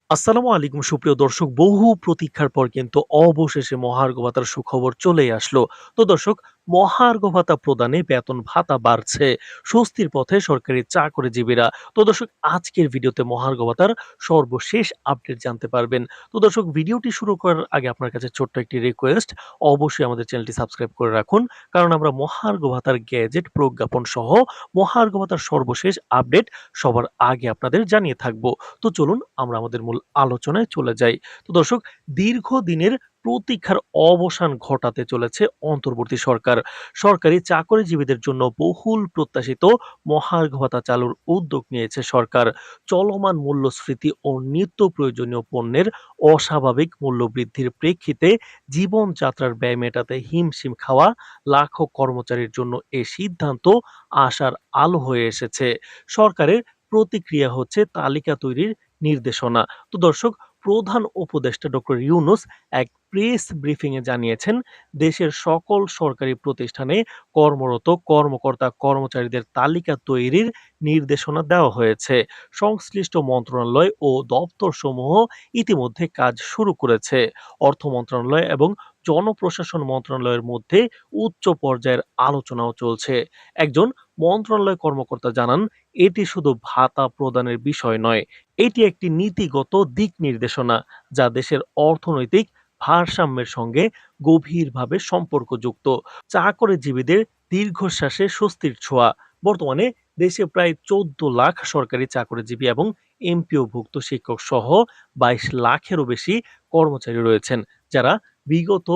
আসসালামু আলাইকুম সুপ্রিয় দর্শক, বহু প্রতীক্ষার পর কিন্তু অবশেষে মহার্ঘ ভাতার সুখবর চলেই আসলো। তো দর্শক, মহার্ঘ ভাতা প্রদানে বেতন ভাতা বাড়ছে, স্বস্তির পথে সরকারি চাকরিজীবীরা। তো দর্শক, আজকের ভিডিওতে মহার্ঘ ভাতার সর্বশেষ আপডেট জানতে পারবেন। তো দর্শক, ভিডিওটি শুরু করার আগে আপনার কাছে ছোট্ট একটি রিকোয়েস্ট, অবশ্যই আমাদের চ্যানেলটি সাবস্ক্রাইব করে রাখুন, কারণ আমরা মহার্ঘ ভাতার গ্যাজেট প্রজ্ঞাপন সহ মহার্ঘ ভাতার সর্বশেষ আপডেট সবার আগে আপনাদের জানিয়ে থাকবো। তো চলুন আমরা আমাদের মূল আলোচনায় চলে যাই। তো দর্শক, দীর্ঘদিনের প্রতীক্ষার অবসান ঘটাতে চলেছে অন্তর্বর্তী সরকার। সরকারি চাকরিজীবীদের জন্য বহুল প্রত্যাশিত মহার্ঘ ভাতা চালুর উদ্যোগ নিয়েছে সরকার। চলমান মূল্যস্ফীতি ও নিত্য প্রয়োজনীয় পণ্যের অস্বাভাবিক মূল্য বৃদ্ধির প্রেক্ষিতে জীবনযাত্রার ব্যয় মেটাতে হিমশিম খাওয়া লাখো কর্মচারীর জন্য এ সিদ্ধান্ত আশার আলো হয়ে এসেছে। সরকারের প্রতিক্রিয়া হচ্ছে তালিকা তৈরির নির্দেশনা। তো দর্শক, প্রধান উপদেষ্টা ডক্টর ইউনূস এক প্রেস ব্রিফিং এ জানিয়েছেন, দেশের সকল সরকারি প্রতিষ্ঠানে কর্মরত কর্মকর্তা কর্মচারীদের তালিকা তৈরির নির্দেশনা দেওয়া হয়েছে। সংশ্লিষ্ট মন্ত্রণালয় ও দপ্তর সমূহ ইতিমধ্যে কাজ শুরু করেছে। অর্থ মন্ত্রণালয় এবং জনপ্রশাসন মন্ত্রণালয়ের মধ্যে উচ্চ পর্যায়ের আলোচনাও চলছে। একজন মন্ত্রণালয় কর্মকর্তা জানান, এটি শুধু ভাতা প্রদানের বিষয় নয়, এটি একটি নীতিগত দিক নির্দেশনা যা দেশের অর্থনৈতিক ভারসাম্যের সঙ্গে গভীরভাবে সম্পর্কযুক্ত। চাকরিজীবীদের দীর্ঘশ্বাসে স্বস্তির ছোঁয়া। বর্তমানে দেশে প্রায় 14 লাখ সরকারি চাকরিজীবী এবং এমপিওভুক্ত শিক্ষক সহ 22 লাখেরও বেশি কর্মচারী রয়েছেন, যারা বিগত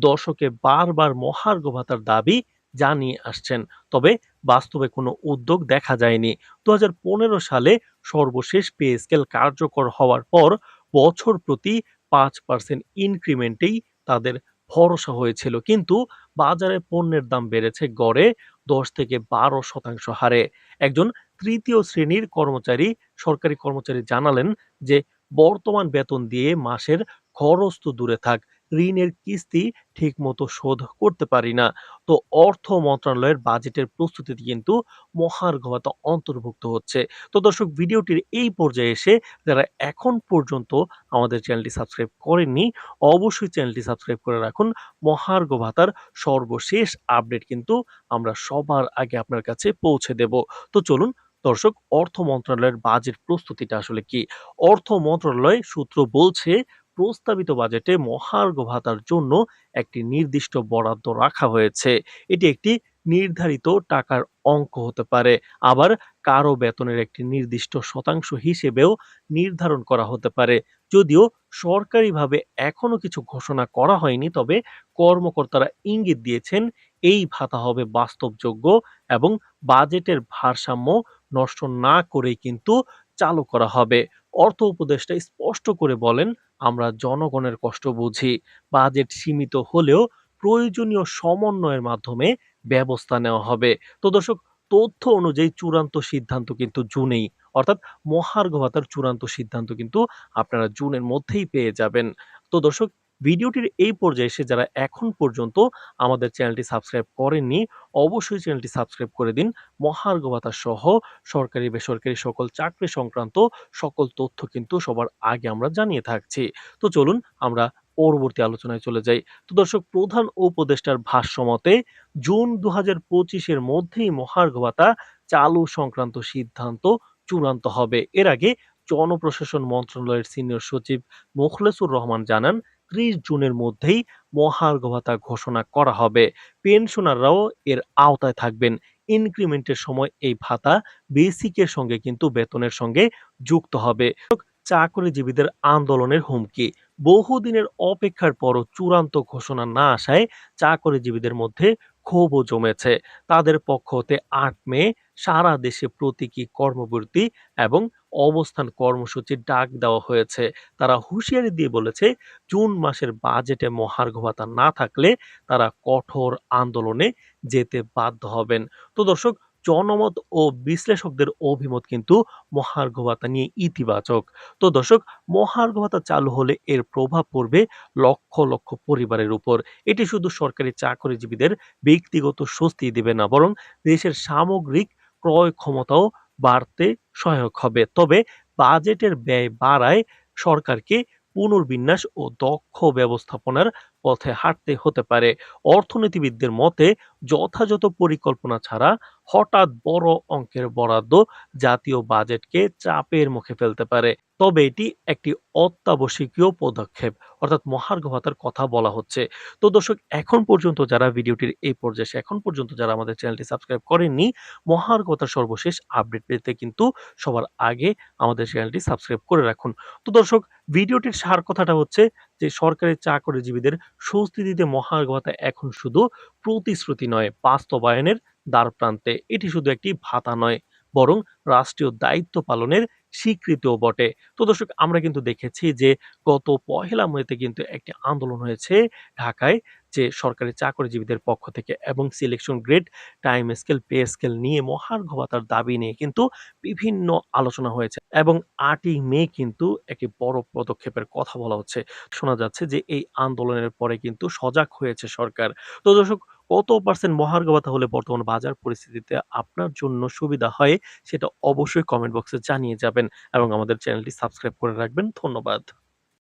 দশকে বারবার মহার্ঘ ভাতার দাবি জানিয়ে আসছেন। তবে বাস্তবে কোনো উদ্যোগ দেখা যায়নি। ২০১৫ সালে সর্বশেষ পে স্কেল কার্যকর হওয়ার পর বছর প্রতি ৫% ইনক্রিমেন্টেই তাদের ভরসা হয়েছিল, কিন্তু বাজারে পণ্যের দাম বেড়েছে গড়ে ১০ থেকে ১২% হারে। একজন তৃতীয় শ্রেণীর সরকারি কর্মচারী জানালেন যে, বর্তমান বেতন দিয়ে মাসের খরচ তো দূরে থাক, ঋণের কিস্তি ঠিকমতো শোধ করতে পারি না। তো অর্থ মন্ত্রণালয়ের বাজেটের প্রস্তুতিতে কিন্তু মহার্ঘ ভাতা অন্তর্ভুক্ত হচ্ছে। তো দর্শক, ভিডিওটির এই পর্যায়ে এসে যারা এখন পর্যন্ত আমাদের চ্যানেলটি সাবস্ক্রাইব করেননি, অবশ্যই চ্যানেলটি সাবস্ক্রাইব করে রাখুন। মহার্ঘ ভাতার সর্বশেষ আপডেট কিন্তু আমরা সবার আগে আপনার কাছে পৌঁছে দেব। তো চলুন দর্শক, অর্থ মন্ত্রণালয়ের বাজেট প্রস্তুতিটা আসলে কি? অর্থ মন্ত্রণালয় সূত্র বলছে, প্রস্তাবিত বাজেটে মহার্ঘ ভাতার জন্য একটি নির্দিষ্ট বরাদ্দ রাখা হয়েছে। এটি একটি নির্ধারিত টাকার অঙ্ক হতে পারে, আবার কারো বেতনের একটি নির্দিষ্ট শতাংশ হিসেবেও নির্ধারণ করা হতে পারে। যদিও সরকারিভাবে এখনো কিছু ঘোষণা করা হয়নি, তবে কর্মকর্তারা ইঙ্গিত দিয়েছেন এই ভাতা হবে বাস্তবযোগ্য এবং বাজেটের ভারসাম্য নষ্ট না করেই কিন্তু চালু করা হবে। অর্থ উপদেষ্টা স্পষ্ট করে বলেন, আমরা জনগণের কষ্ট বুঝি। বাজেট সীমিত হলেও প্রয়োজনীয় সমন্বয়ের মাধ্যমে ব্যবস্থা নেওয়া হবে। তো দর্শক, তথ্য অনুযায়ী চূড়ান্ত সিদ্ধান্ত কিন্তু জুনেই, অর্থাৎ মহার্ঘ ভাতার চূড়ান্ত সিদ্ধান্ত কিন্তু আপনারা জুনের মধ্যেই পেয়ে যাবেন। তো দর্শক, ভিডিওটির এই পর্যায়ে এসে যারা এখন পর্যন্ত আমাদের চ্যানেলটি সাবস্ক্রাইব করেননি, অবশ্যই চ্যানেলটি সাবস্ক্রাইব করে দিন। মহার্ঘ ভাতা সহ সরকারি বেসরকারি সকল চাকরি সংক্রান্ত সকল তথ্য কিন্তু সবার আগে আমরা জানিয়ে থাকছি। তো চলুন আমরা পরবর্তী আলোচনায় চলে যাই। তো দর্শক, প্রধান উপদেষ্টার ভাষ্যমতে জুন ২০২৫ এর মধ্যেই মহার্ঘ ভাতা চালু সংক্রান্ত সিদ্ধান্ত চূড়ান্ত হবে। এর আগে জনপ্রশাসন মন্ত্রণালয়ের সিনিয়র সচিব মোখলেছুর রহমান জানান, ৩০ জুনের মধ্যেই মহার্ঘ ভাতা ঘোষণা করা হবে। পেনশনাররাও এর আওতায় থাকবেন। ইনক্রিমেন্টের সময় এই ভাতা বেসিকের সঙ্গে কিন্তু বেতনের সঙ্গে যুক্ত হবে। চাকরিজীবীদের আন্দোলনের হুমকি। বহুদিনের অপেক্ষার পরও চূড়ান্ত ঘোষণা না আসায় চাকরিজীবীদের মধ্যে ক্ষোভও জমেছে। তাদের পক্ষ হতে ৮ মে সারা দেশে প্রতীকী কর্মবিরতি এবং অবস্থান কর্মসূচির ডাক দেওয়া হয়েছে। তারা হুঁশিয়ারি দিয়ে বলেছে, জুন মাসের বাজেটে মহার্ঘ ভাতা না থাকলে তারা কঠোর আন্দোলনে যেতে বাধ্য হবেন। তো দর্শক, জনমত ও বিশ্লেষকদের অভিমত কিন্তু মহার্ঘ ভাতা নিয়ে ইতিবাচক। তো দর্শক, মহার্ঘ ভাতা চালু হলে এর প্রভাব পড়বে লক্ষ লক্ষ পরিবারের উপর। এটি শুধু সরকারি চাকরিজীবীদের ব্যক্তিগত স্বস্তি দিবে না, বরং দেশের সামগ্রিক ক্রয় ক্ষমতাও বাড়তে সহায়ক হবে। তবে বাজেটের ব্যয় বাড়ায় সরকারকে পুনর্বিন্যাস ও দক্ষ ব্যবস্থাপনার পথে হাঁটতে হতে পারে। অর্থনীতিবিদদের মতে যথাযথ পরিকল্পনা ছাড়া হঠাৎ বড় অঙ্কের বরাদ্দ জাতীয় বাজেটকে চাপের মুখে ফেলতে পারে। তবে এটি একটি অত্যাবশ্যকীয় পদক্ষেপ, অর্থাৎ মহার্ঘ ভাতার কথা বলা হচ্ছে। তো দর্শক, এখন পর্যন্ত যারা ভিডিওটির এই পর্যায়ে এসে এখন পর্যন্ত যারা আমাদের চ্যানেলটি সাবস্ক্রাইব করেননি, মহার্ঘ ভাতার সর্বশেষ আপডেট পেতে কিন্তু সবার আগে আমাদের চ্যানেলটি সাবস্ক্রাইব করে রাখুন। তো দর্শক, ভিডিওটির সার কথাটা হচ্ছে যে সরকারি চাকরিজীবীদের স্বস্তি দিতে মহার্ঘ ভাতা এখন শুধু প্রতিশ্রুতি নয়, বাস্তবায়নের দ্বারপ্রান্তে। এটি শুধু একটি ভাতা নয়, বরং রাষ্ট্রীয় দায়িত্ব পালনের স্বীকৃতিও বটে। তো দর্শক, আমরা কিন্তু দেখেছি যে গত ১লা মেতে কিন্তু একটি আন্দোলন হয়েছে ঢাকায়, যে সরকারি চাকরিজীবীদের পক্ষ থেকে, এবং selection grade, time scale, pay scale নিয়ে মহার্ঘ ভাতার দাবি নিয়ে কিন্তু বিভিন্ন আলোচনা হয়েছে, এবং ৮ই মে কিন্তু একটি বড় পদক্ষেপের কথা বলা হচ্ছে। শোনা যাচ্ছে যে এই আন্দোলনের পরে কিন্তু সজাগ হয়েছে সরকার। তো দর্শক, কত পার্সেন্ট মহার্ঘ ভাতা হলে বর্তমান বাজার পরিস্থিতিতে আপনার জন্য সুবিধা হয়, সেটা অবশ্যই কমেন্ট বক্সে জানিয়ে যাবেন, এবং আমাদের চ্যানেলটি সাবস্ক্রাইব করে রাখবেন। ধন্যবাদ।